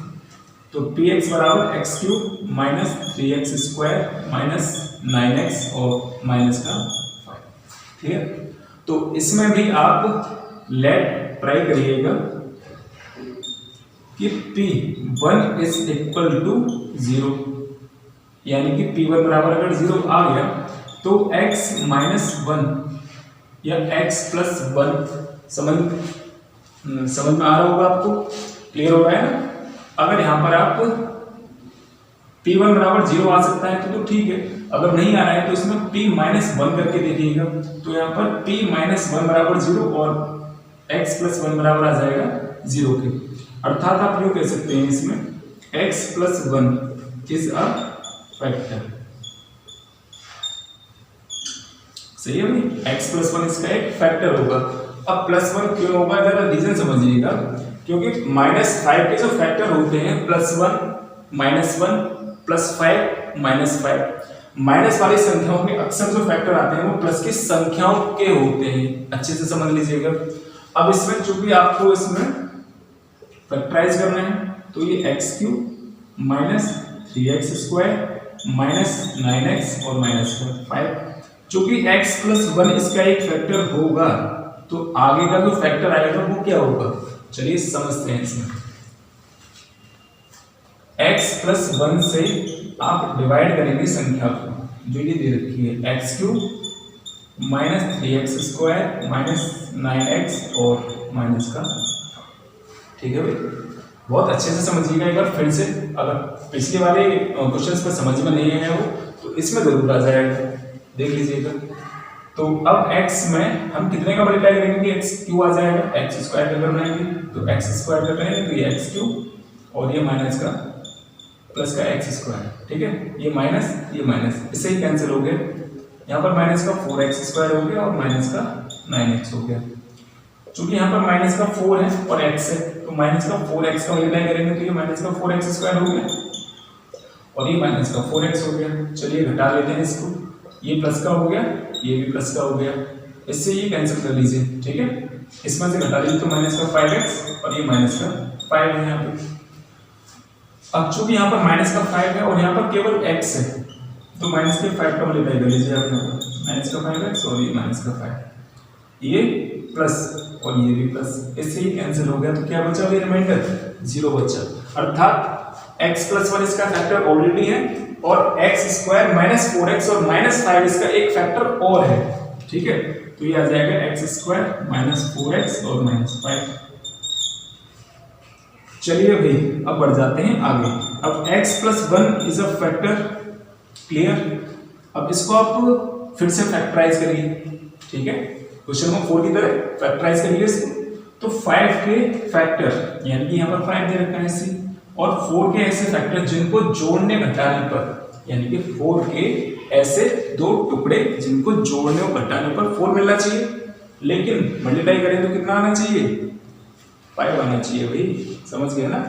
तो px बराबर x cube minus 3x square minus 9x और माइनस का 5। ठीक है, तो इसमें भी आप लेट ट्राई करिएगा कि p1 इज इक्वल टू 0, यानी कि p1 बराबर अगर 0 आ गया तो x माइनस 1 या x प्लस 1 समझ में आ रहा होगा आपको, क्लियर हो रहा है ना? अगर यहाँ पर आप p1 बराबर 0 आ सकता है तो ठीक है, अगर नहीं आ रहा है तो इसमें p माइनस 1 करके देखिएगा। तो यहाँ पर p माइनस 1 बराबर 0 और x प्लस 1 बराबर आ जाएगा 0 के। अर्थात आप यूँ कह सकते हैं इसमें x plus 1 is a factor. सही है भाई, x प्लस 1 इसका एक फैक्टर होगा। अब प्लस 1 क्यों होगा, जरा रीजन समझिएगा। क्योंकि माइनस 5 के जो फैक्टर होते हैं plus 1 minus 1 plus 5 minus 5, minus वाली संख्याओं के अक्सर जो फैक्टर आते हैं वो प्लस की संख्याओं के होते हैं, अच्छे से समझ लीजिएगा। अब इसमें चूंकि आपको इसमें फैक्टराइज करना है तो ये x cube minus 3x square minus 9x और माइनस 5, चूंकि x प्लस 1 इसका एक फैक्टर होगा तो आगे का जो फैक्टर आएगा वो क्या होगा, चलिए समझते हैं। इसमें x प्लस 1 से आप डिवाइड करेंगे संख्या को जो ये दे रखी है, x cube minus 3x square minus 9x और माइनस का। ठीक है भाई, बहुत अच्छे से समझिएगा एक बार फिर से। अगर पिछले वाले क्वेश्चंस पर समझ में नहीं आया हो तो इसमें जरूर आ जाएगा, देख लीजिएगा। तो अब x में हम कितने का मल्टीप्लाई करेंगे कि x क्यू आ जाएगा, x स्क्वायर का कर बनाएंगे तो x स्क्वायर का करेंगे तो ये x क्यूब और ये माइनस का प्लस का x स्क्वायर। ठीक है, ये माइनस इससे ही कैंसिल हो गया। यहाँ पर माइनस का 4x स्क्वायर हो गया और माइनस का 9x हो गया। चूंकि यहाँ पर माइनस का 4 है और x है तो माइनस का 4x का मल्टीप्लाई करेंगे तो ये माइनस का 4x स्क्वायर हो गया और ये माइनस का 4x हो गया। चलिए घटा लेते हैं इसको, ये प्लस का हो गया, ये भी प्लस का हो गया, इससे ये कैंसिल कर लीजिए। ठीक है, इसमें से घटा लीजिए तो माइनस का 5x और ये माइनस का 5 है यहाँ पे। अब चूंकि यहाँ पर माइनस का 5 है और यहाँ पर केवल x है तो माइनस के 5 का मल्टीप्लाई कर लीजिए आप यहाँ पर, माइनस का 5x और ये माइनस का 5, ये प्लस और ये भी प्लस, इससे ही कैंसिल हो गया तो क्या बचा, ये रिमाइंडर 0 बचा। अर्थात x प्लस 1 इसका फैक्टर ऑलरेडी है और x स्क्वायर माइनस 4x और माइनस 5 इसका एक फैक्टर और है। ठीक है, तो ये आ जाएगा x स्क्वायर माइनस 4x और माइनस 5। चलिए भाई अब बढ़ जाते हैं आगे। अब x plus 1 is a factor, clear. अब इसको आप फिर से फैक्टराइज करिए। ठीक है, क्वेश्चन नंबर 4 की तरह फैक्टराइज करिए इसको। तो 5 के फैक्टर यानी कि यहाँ पर 5 दे रखा है सी, और 4 के ऐसे फैक्टर जिनको जोड़ने घटाने पर, यानी कि 4 के ऐसे दो टुकड़े जिनको जोड़ने और घटाने पर 4 मिलना चाहिए, लेकिन मल्टीप्लाई करें तो कितना आना चाहिए, 5 आना चाहिए भाई, समझ गए ना।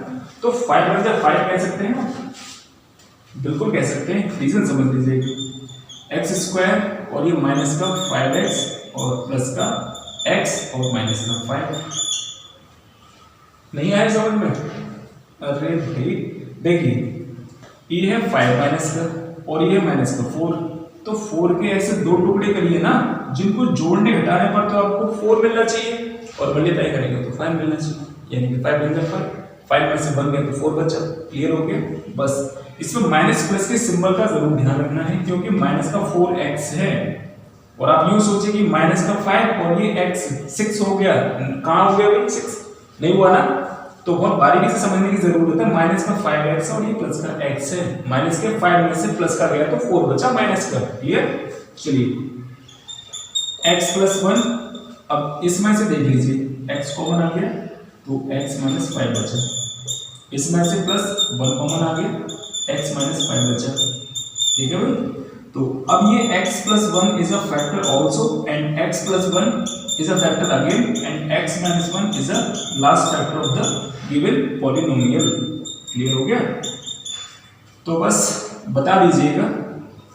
तो 5 बचा 5 कह सकते हैं ना, बिल्कुल कह सकते हैं, रीजन समझ लीजिए। एक्स स्क्वायर और ये माइनस का 5x और प्लस का x और माइनस का 5। नहीं आया समझ में? अरे भाई देखिए, ये है 5 माइनस का और ये माइनस का 4, तो 4 के ऐसे दो टुकड़े करिए ना जिनको जोड़ने घटाने पर तो आपको 4 मिलना चाहिए और मल्टीप्लाई करेंगे तो 5 मिलना चाहिए, यानी कि 5 बन गया 5 में से बन गया तो 4 बचा। क्लियर हो गया? बस इसमें माइनस प्लस के सिंबल का जरूर ध्यान रखना है, क्योंकि माइनस का 4x है और आप यूं सोचिए कि माइनस का 5 और ये x 6 हो गया, कहाँ हो गया भाई 6 नहीं हुआ ना, तो बहुत बारीकी से समझने की जरूरत है। माइनस का 5x और ये प्लस का x है, माइनस के 5 में से प्लस का गया तो 4 बचा माइनस का। क्लियर? चलिए x प्लस 1, अब इसमें से देख लीजिए x कॉमन आ गया तो x माइनस 5 बचा, इसमें से प्लस 1 कॉमन आ गया x माइनस 5 बचा। ठीक है भाई, तो अब ये x plus 1 is a factor also and x plus 1 is a factor again and x minus 1 is a last factor of the given polynomial। Clear हो गया? तो बस बता दीजिएगा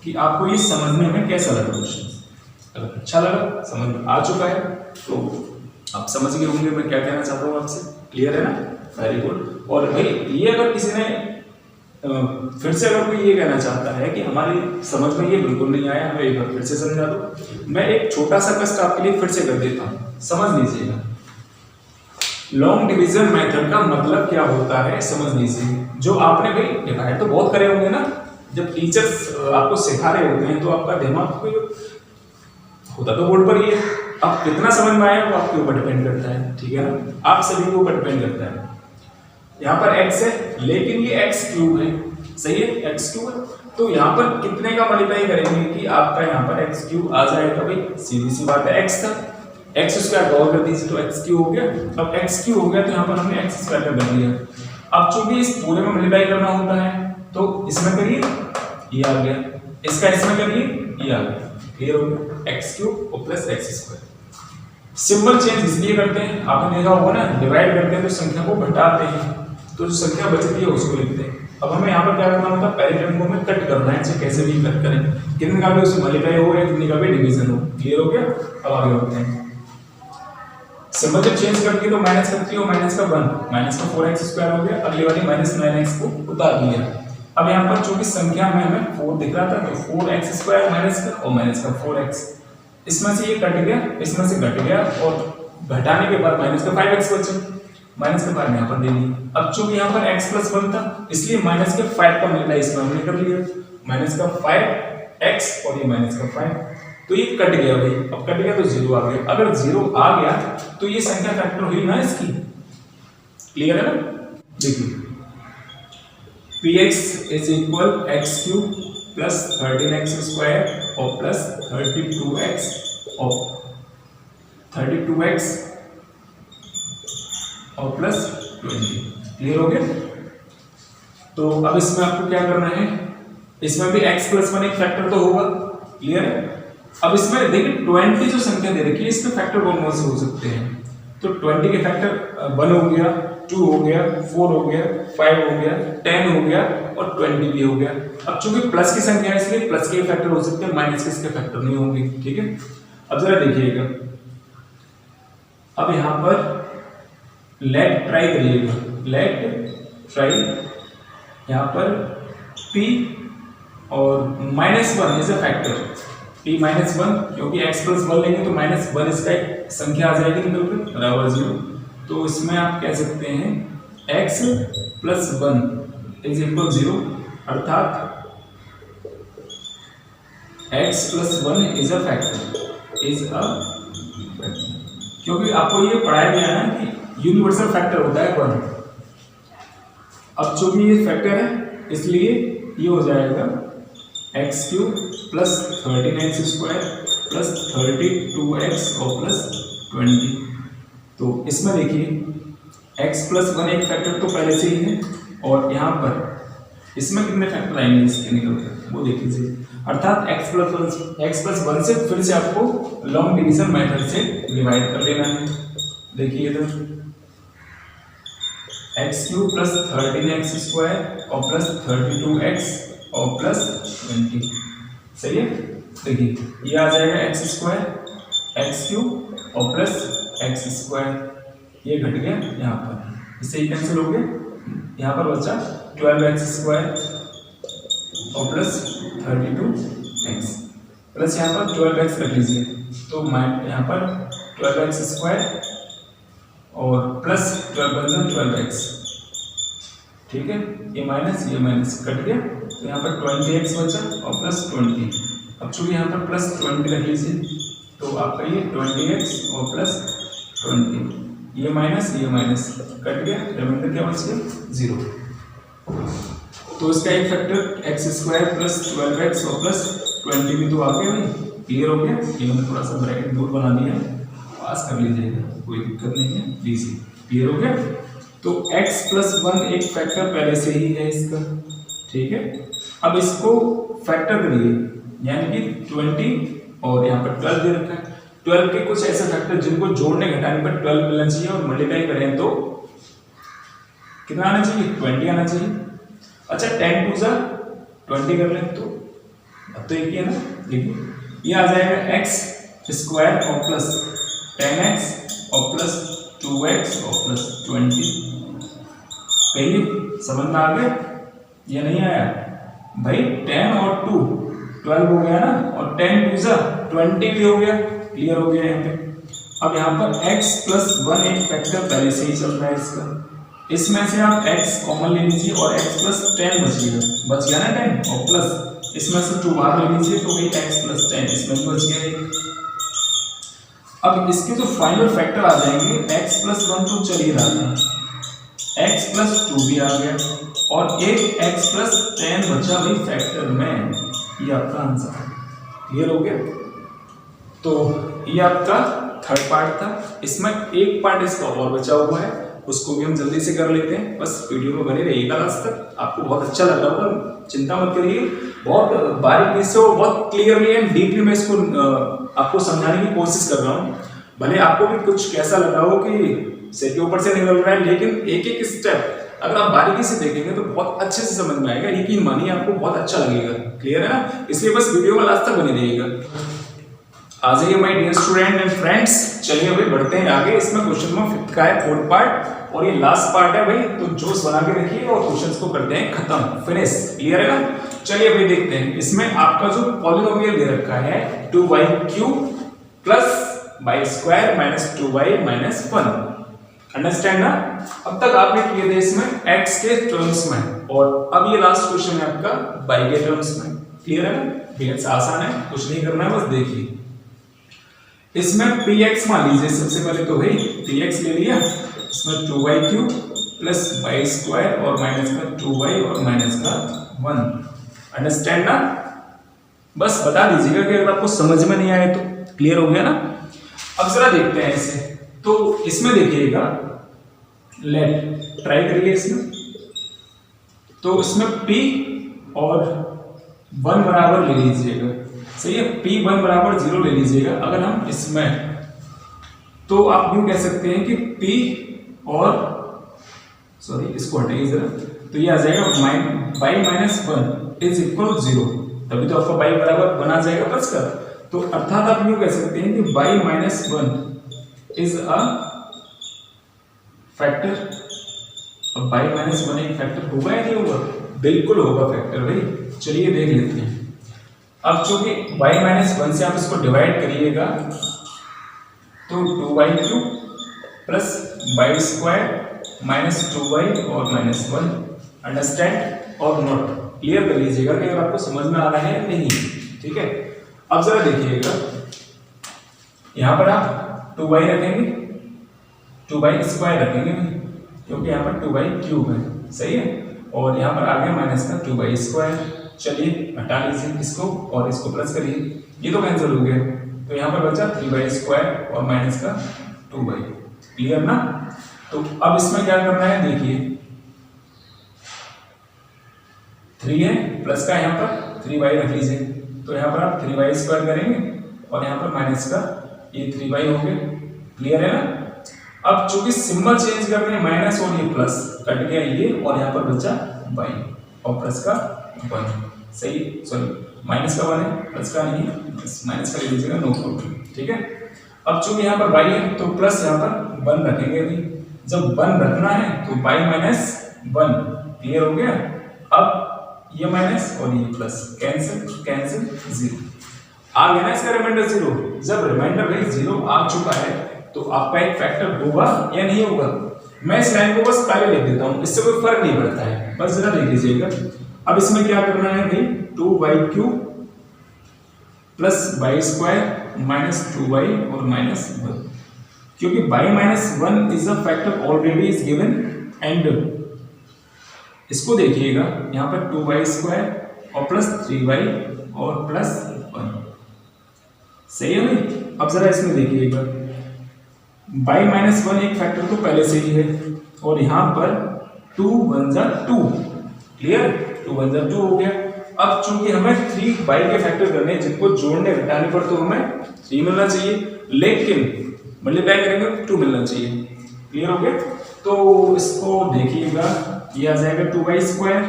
कि आपको ये समझने में कैसा लगा क्वेश्चन। अगर अच्छा लगा, समझ में आ चुका है तो आप समझ गए होंगे मैं क्या कहना चाहता हूँ आपसे। क्लियर है ना? Very good. और भाई ये अगर किसी ने फिर से अगर कोई ये कहना चाहता है कि हमारी समझ में ये बिल्कुल नहीं आया, हमें एक बार फिर से समझा दो, मैं एक छोटा सा कष्ट आपके लिए फिर से कर देता हूँ, समझ लीजिएगा। लॉन्ग डिवीजन मेथड का मतलब क्या होता है समझ लीजिए। जो आपने भाई डिवाइड तो बहुत करे होंगे ना, जब टीचर्स आपको सिखा रहे होते हैं तो आपका दिमाग होता तो बोर्ड पर ही है, अब कितना समझ में आया वो आपके ऊपर डिपेंड करता है। ठीक है ना? आप सभी के ऊपर डिपेंड करता है। यहाँ पर x है लेकिन ये x क्यूब है, सही है, x क्यूब है, तो यहाँ पर कितने का मल्टीप्लाई करेंगे कि आपका यहाँ पर x क्यूब आ जाएगा। भाई सीधी सी बात है, x था, x स्क्वायर कवर कर दीजिए तो x क्यूब हो गया। अब x क्यूब हो गया तो यहाँ पर हमने x स्क्वायर कर दिया। अब चूंकि इस पूरे में मल्टीप्लाई करना होता है तो इसमें करिए ये आ गया, इसका इसमें करिए ये आ गया। क्लियर हो गया? x क्यूब और plus x square. Symbol change इसलिए करते हैं, आपने देखा होगा ना, डिवाइड करते हैं तो संख्या को घटाते हैं तो जो संख्या बचती है उसको लिखते हैं। अब हमें यहाँ पर क्या करना होता है, पहले टर्म को हमें कट करना है, चाहे कैसे भी कट करें, कितने का भी उसमें मल्टीप्लाई हो या कितने का भी डिवीजन हो। क्लियर हो गया? अब आगे बढ़ते हैं। सिंबल जब चेंज करती है तो माइनस करती है, माइनस का 1 माइनस का 4x स्क्वायर हो गया, अगली वाली माइनस 9x को उतार दिया। अब यहाँ पर चूंकि संख्या में हमें 4 दिख रहा था तो 4x स्क्वायर माइनस का और माइनस का 4x, इसमें से ये कट गया, इसमें से घट गया और घटाने के बाद माइनस का 5x बचा, माइनस का 5 यहाँ पर दे दिया। अब चूंकि यहाँ पर x प्लस 1 था इसलिए माइनस के 5 का मल्टीप्लाई इसमें हमने कर लिया, माइनस का 5x और ये माइनस का 5, तो ये कट गया भाई। अब कट गया तो 0 आ गया। अगर 0 आ गया तो ये संख्या फैक्टर हुई ना इसकी। क्लियर है ना? देखिए px is equal x cube plus 13x square और प्लस 32x और 32x और प्लस 20। क्लियर हो गया? तो अब इसमें आपको क्या करना है, इसमें भी x प्लस 1 एक फैक्टर तो होगा। क्लियर है? अब इसमें देखिए 20 जो संख्या दे रखी है इसके फैक्टर कौन से हो सकते हैं, तो 20 के फैक्टर 1 हो गया, 2 हो गया, 4 हो गया, 5 हो गया, 10 हो गया और 20 भी हो गया। अब चूंकि प्लस की संख्या है इसलिए प्लस के फैक्टर हो सकते हैं, माइनस के इसके फैक्टर नहीं होंगे। ठीक है? अब जरा देखिएगा, अब यहाँ पर लेट ट्राई करिएगा, लेट ट्राई यहाँ पर p और -1 इज अ फैक्टर, p -1 क्योंकि x प्लस 1 लेंगे तो -1 इसका एक संख्या आ जाएगी निकल कर बराबर 0, तो इसमें आप कह सकते हैं x प्लस 1 इज इक्वल 0, अर्थात x plus 1 is a factor, is a factor, क्योंकि आपको ये पढ़ाया गया है कि यूनिवर्सल फैक्टर होता है 1। अब चूंकि ये फैक्टर है इसलिए ये हो जाएगा x cube plus 13x square plus 32x और प्लस 20। तो इसमें देखिए x प्लस 1 एक फैक्टर तो पहले से ही है और यहाँ पर इसमें कितने फैक्टर आएंगे इसके निकल कर वो देख लीजिए, अर्थात x प्लस 1 से फिर से आपको लॉन्ग डिवीजन मेथड से डिवाइड कर लेना है। देखिए इधर x cube plus 13x square और प्लस 32x और प्लस 20, सही है? देखिए ये आ जाएगा x स्क्वायर x क्यूब और प्लस x स्क्वायर, ये घट गया यहाँ पर, इससे ही कैंसिल हो गया, यहाँ पर बचा 12x स्क्वायर और प्लस 32x प्लस यहाँ पर 12x रख लीजिए, तो यहाँ पर 12x स्क्वायर और प्लस 12x, ठीक है? ये माइनस कट गया तो यहाँ पर 20x बचा और प्लस 20। अब चूंकि यहाँ पर प्लस 20 रख लीजिए तो आपका ये 20x और प्लस 20, ये माइनस कट गया, रिमाइंडर क्या बच गया 0। तो इसका एक factor x square plus 12x और प्लस 20 भी तो आ गया भाई। क्लियर हो गया? ये मैंने थोड़ा सा ब्रैकेट दूर बना दिया है, पास कर लीजिएगा, कोई दिक्कत नहीं है, प्लीज। क्लियर हो गया? तो x प्लस 1 एक फैक्टर पहले से ही है इसका, ठीक है? अब इसको फैक्टर करिए, यानी कि 20 और यहाँ पर 12 दे रखा है। 12 के कुछ ऐसे फैक्टर जिनको जोड़ने घटाने पर 12 मिलना चाहिए और मल्टीप्लाई करें तो कितना आना चाहिए, 20 आना चाहिए। अच्छा 10 टू 20 कर लें तो अब तो एक ही है ना, देखिए ये आ जाएगा x स्क्वायर और प्लस 10x और प्लस 2x और प्लस 20। कहिए समझ में आ गया या नहीं आया भाई? 10 और 2 12 हो गया ना, और 10 टू 20 भी हो गया। क्लियर हो गया यहाँ पे। अब यहाँ पर x प्लस 1 एक फैक्टर पहले से ही चल रहा है इसका, इसमें से आप x कॉमन ले लीजिए और x प्लस 10 बच गया ना 10, और प्लस इसमें से 2 बाहर ले लीजिए तो वही x प्लस 10 इसमें भी बच गया एक। अब इसके जो फाइनल फैक्टर आ जाएंगे x प्लस 1 तो चल ही रहा था, x प्लस 2 भी आ गया और एक x प्लस 10 बचा वही फैक्टर में। ये आपका आंसर है। क्लियर हो गया? तो ये आपका थर्ड पार्ट था। इसमें एक पार्ट इसका और बचा हुआ है, उसको भी हम जल्दी से कर लेते हैं। बस वीडियो में बने रहिएगा लास्ट तक, आपको बहुत अच्छा लग रहा होगा, चिंता मत करिए। बहुत बारीकी से और बहुत क्लियरली एंड डीपली मैं इसको आपको समझाने की कोशिश कर रहा हूँ। भले आपको भी कुछ कैसा लग रहा हो कि सिर के ऊपर से निकल रहा है, लेकिन एक एक स्टेप अगर आप बारीकी से देखेंगे तो बहुत अच्छे से समझ में आएगा। यकीन मानिए आपको बहुत अच्छा लगेगा। क्लियर है ना? इसलिए बस वीडियो में लास्ट तक बने रहिएगा। आ जाइए my dear student and friends, चलिए अभी बढ़ते हैं आगे। इसमें क्वेश्चन नंबर 5 का है फोर्थ पार्ट और ये लास्ट पार्ट है भाई, तो जोश बना के रखिए और क्वेश्चंस को करते हैं खत्म, फिनिश। क्लियर है ना? चलिए अभी देखते हैं। इसमें आपका जो पॉलिनोमियल दे रखा है 2y³ plus y square minus 2y minus 1। Understand ना? अब तक आपने किए थे इसमें x के टर्म्स में, और अब ये लास्ट क्वेश्चन है आपका y के टर्म्स में। क्लियर है ना? बेहद आसान है, कुछ नहीं करना है, बस देखिए। इसमें px मान लीजिए सबसे पहले, तो भाई px ले लिया, इसमें 2y³ प्लस y स्क्वायर और माइनस का 2y और माइनस का 1। अंडरस्टैंड ना? बस बता दीजिएगा कि अगर आपको समझ में नहीं आए तो। क्लियर हो गया ना? अब जरा देखते हैं इसे। तो इसमें देखिएगा, लेट ट्राई करिए इसमें। तो इसमें p और 1 बराबर ले लीजिएगा, सही है? p1 बराबर 0 ले लीजिएगा। अगर हम इसमें, तो आप यूं कह सकते हैं कि p और सॉरी इसको हटाइए जरा, तो ये आ जाएगा y माइनस 1 इज इक्वल 0। तभी तो आपका y बराबर 1 आ जाएगा बस का। तो अर्थात आप यूं कह सकते हैं कि y minus 1 is a factor. अब y माइनस 1 एक फैक्टर होगा या नहीं होगा? बिल्कुल होगा फैक्टर भाई। चलिए देख लेते हैं। अब चूंकि y माइनस 1 से आप इसको डिवाइड करिएगा तो 2y³ plus y square minus 2y और माइनस 1। अंडरस्टैंड और नोट? क्लियर कर लीजिएगा कि अगर आपको समझ में आ रहा है नहीं। ठीक है? अब जरा देखिएगा, यहां पर आप 2y रखेंगे, 2y स्क्वायर रखेंगे क्योंकि यहाँ पर 2y³ है, सही है? और यहाँ पर आ गया माइनस का 2y स्क्वायर। चलिए हटा लीजिए इसको और इसको प्लस करिए, ये तो कैंसिल हो गया। तो यहाँ पर बचा 3y स्क्वायर और माइनस का 2y। क्लियर ना? तो अब इसमें क्या करना है, देखिए 3 है प्लस का, यहाँ पर 3y रख लीजिए। तो यहाँ पर आप 3y स्क्वायर करेंगे और यहाँ पर माइनस का ये 3y हो गया। क्लियर है ना? अब चूंकि सिंबल चेंज कर रहे हैं, माइनस और ये प्लस कट गया ये, और यहाँ पर बचा y और प्लस का 1। सही, सॉरी माइनस का 1 है, प्लस का नहीं है, माइनस का ले लीजिएगा, नो प्रॉब्लम। ठीक है? अब चूंकि यहाँ पर y है तो प्लस यहाँ पर 1 रखेंगे अभी। जब 1 रखना है तो y माइनस 1। क्लियर हो गया? अब ये माइनस और ये प्लस, कैंसिल कैंसिल 0 आ गया ना इसका रिमाइंडर 0। जब रिमाइंडर भाई 0 आ चुका है तो आपका एक फैक्टर होगा या नहीं होगा? मैं इस लाइन को बस पहले लिख देता हूं, इससे कोई फर्क नहीं पड़ता है, बस जरा देख लीजिएगा। अब इसमें क्या करना है भाई, 2y³ plus y square minus 2y और माइनस 1, क्योंकि y minus 1 is a factor already is given. And इसको देखिएगा, यहाँ पर 2y स्क्वायर और प्लस 3y और प्लस 1। सही है भाई? अब जरा इसमें देखिएगा, y माइनस 1 एक फैक्टर तो पहले से ही है, और यहाँ पर 2 1 जा 2। क्लियर? 2 1 जा 2 हो गया। अब चूंकि हमें 3 के फैक्टर करने हैं, जिनको जोड़ने घटाने पर तो हमें 3 मिलना चाहिए, लेकिन मल्टीप्लाई करेंगे 2 मिलना चाहिए। क्लियर हो गया? तो इसको देखिएगा, ये आ जाएगा 2y²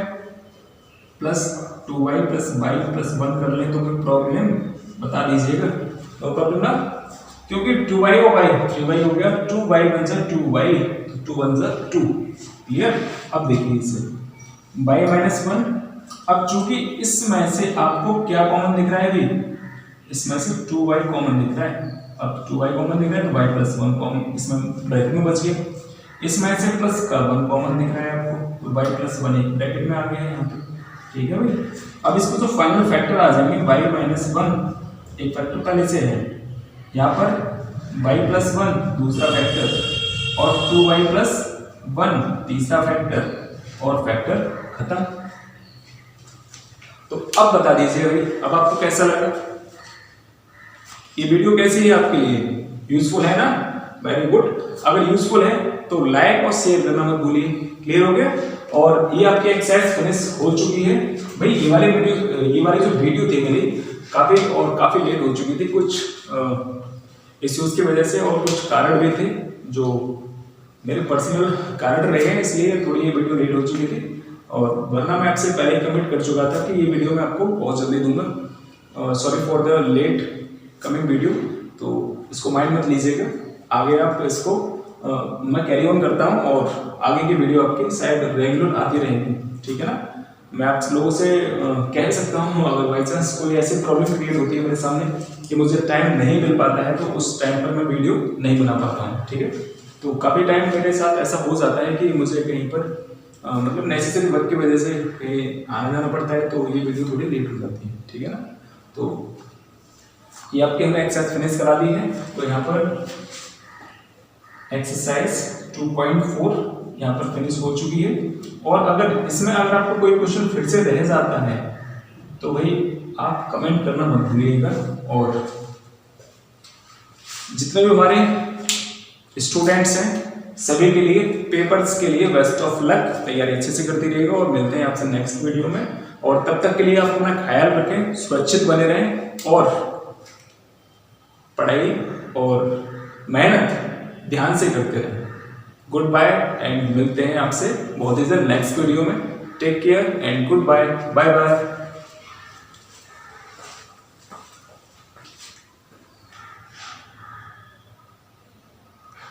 plus 2y plus y plus 1 कर लें तो कोई प्रॉब्लम बता दीजिएगा। नो प्रॉब्लम ना, क्योंकि 2y और y 3y हो गया, 2y बन जाए 2y, 2 बन जाए 2। क्लियर? अब देखिए इसे y माइनस 1। अब चूंकि इसमें से आपको क्या कॉमन दिख रहा है अभी, इसमें से 2y कॉमन दिख रहा है। अब 2y कॉमन दिख रहा है तो y प्लस 1 कॉमन इसमें ब्रैकेट में बच गया। इसमें से प्लस का 1 कॉमन दिख रहा है आपको, तो y प्लस 1 एक ब्रैकेट में आ गया है यहाँ पे। ठीक है भाई? अब इसको जो फाइनल फैक्टर आ जाएंगे y माइनस 1 एक फैक्टर पहले से है, यहाँ पर y प्लस 1 दूसरा फैक्टर और 2y प्लस 1 तीसरा फैक्टर और फैक्टर खत्म। तो अब बता दीजिए भाई, अब आपको कैसा लगा? ये वीडियो कैसी है आपके लिए? यूजफुल है ना? Very good. अगर यूजफुल है तो लाइक और शेयर करना मत भूलिए। क्लियर हो गया? और ये आपकी एक्सरसाइज फिनिश हो चुकी है भाई। ये वाली जो वीडियो थी मेरी काफी लेट हो चुकी थी, कुछ इश्यूज की वजह से और कुछ कारण भी थे जो मेरे पर्सनल कारण रहे हैं, इसलिए थोड़ी ये वीडियो लेट हो चुकी थी। और वरना मैं आपसे पहले ही कमिट कर चुका था कि ये वीडियो मैं आपको बहुत जल्दी दूंगा। Sorry for the late coming video, तो इसको माइंड मत लीजिएगा। आगे आप इसको मैं कैरी ऑन करता हूँ और आगे की वीडियो आपकी शायद रेगुलर आती रहेगी। ठीक है ना? मैं आप लोगों से कह सकता हूँ, अगर बाई चांस कोई ऐसी प्रॉब्लम क्रिएट होती है मेरे सामने कि मुझे टाइम नहीं मिल पाता है, तो उस टाइम पर मैं वीडियो नहीं बना पाता हूँ। ठीक है? तो काफ़ी टाइम मेरे साथ ऐसा हो जाता है कि मुझे कहीं पर मतलब नेसेसरी वर्क की वजह से कहीं आना जाना पड़ता है, तो ये वीडियो थोड़ी लेट हो जाती है। ठीक है ना? तो ये आपके हमने एक्सरसाइज फिनिश करा दी है। तो यहाँ पर एक्सरसाइज 2.4 यहाँ पर फिनिश हो चुकी है। और अगर इसमें आपको कोई क्वेश्चन फिर से रह जाता है तो भाई आप कमेंट करना मत भूलिएगा। और जितने भी हमारे स्टूडेंट्स हैं सभी के लिए, पेपर्स के लिए बेस्ट ऑफ लक। तैयारी अच्छे से करती रहेगा और मिलते हैं आपसे नेक्स्ट वीडियो में। और तब तक के लिए आप अपना ख्याल रखें, सुरक्षित बने रहें और पढ़ाई और मेहनत ध्यान से करते रहें। गुड बाय एंड मिलते हैं आपसे बहुत ही जल्द नेक्स्ट वीडियो में। Take care and good bye, bye bye.